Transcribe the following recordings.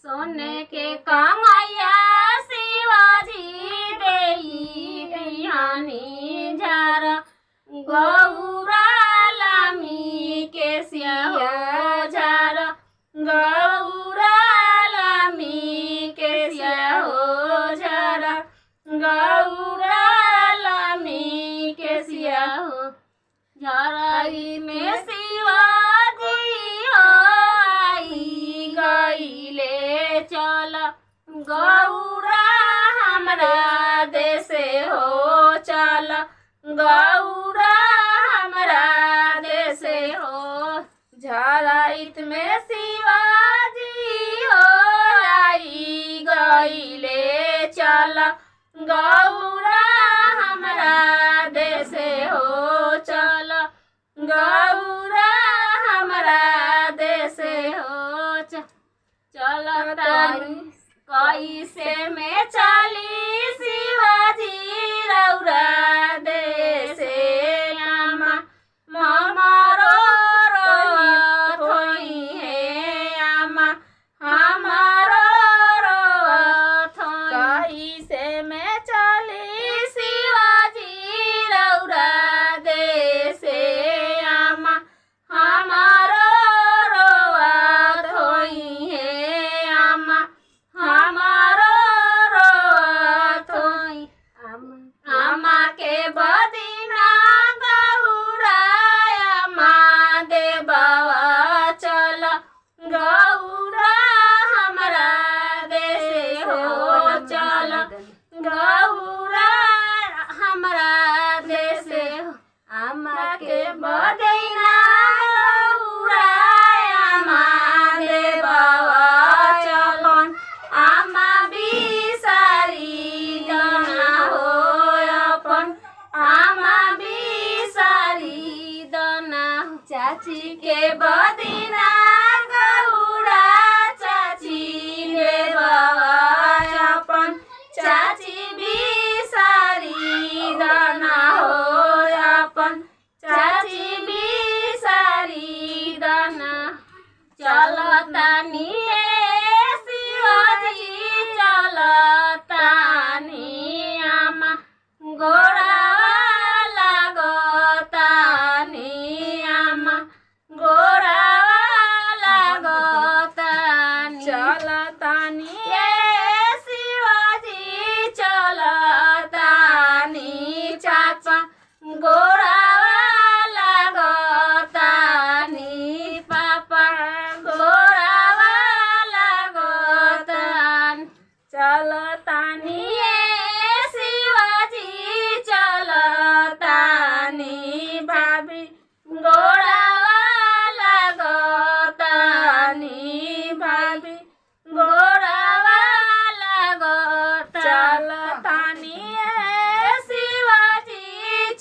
सोने के कमैया शिवाजी देई बिहानी झार गौरा लामी के सिया झार गौरा लामी के सिया हो झार गौरा लामी के सिया हो झाराई में शिवाजी आई गईले चल गौरा हमरा देशे हो चल गौरा हमरा देशे हो झाराइत में शिवाजी हो आई गईले चल गौरा हमरा देशे हो चल गौरा हमरा देशे हो चलता कैसे में चली शिवाजी रौरा देशे आमा हमारो रोत होई है आमा हमारो रोत कैसे में चली शिवाजी रौरा देशे आमा हमारो रोत होई है आमा हमारो रोत होई आमा के बदिना गौरा आमा देबवा चल गौरा हमरा देशे हो चल गौरा हमरा देशे हो आमा के बदिना गौरा आमा देबवा चलन आमा बिसारी दना हो अपन आमा बिसारी दना हो चाची के बदिना गौरा चाची देबवा अपन चाची बिसारी दना हो अपन चाची बिसारी दना चलतानी शिवाजी चलतानी आमा गोरा लागतानी आमा गोरा लागतानी चलतानी शिवाजी चलतानी चाचा गोरा लागतानी पापा गोरा लागतानी चलतानी शिवाजी चलतानी भाभी गोरा लागतानी भाभी गोरा लागतानी चलतानी शिवाजी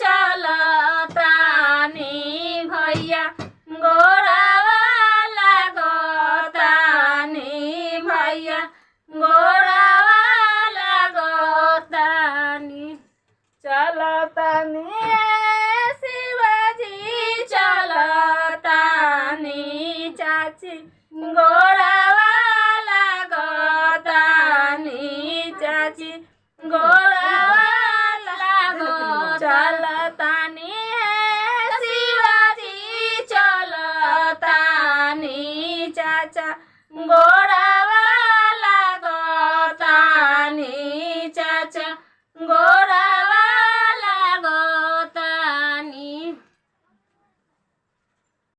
चलतानी भैया गोरा लागतानी भैया गोरा लागतानी चलतानी शिवाजी चलतानी चाची गोरा लागतानी चाची गोरा लागतानी चलतानी शिवाजी चलतानी चाचा गोरा लागतानी चाचा गोरा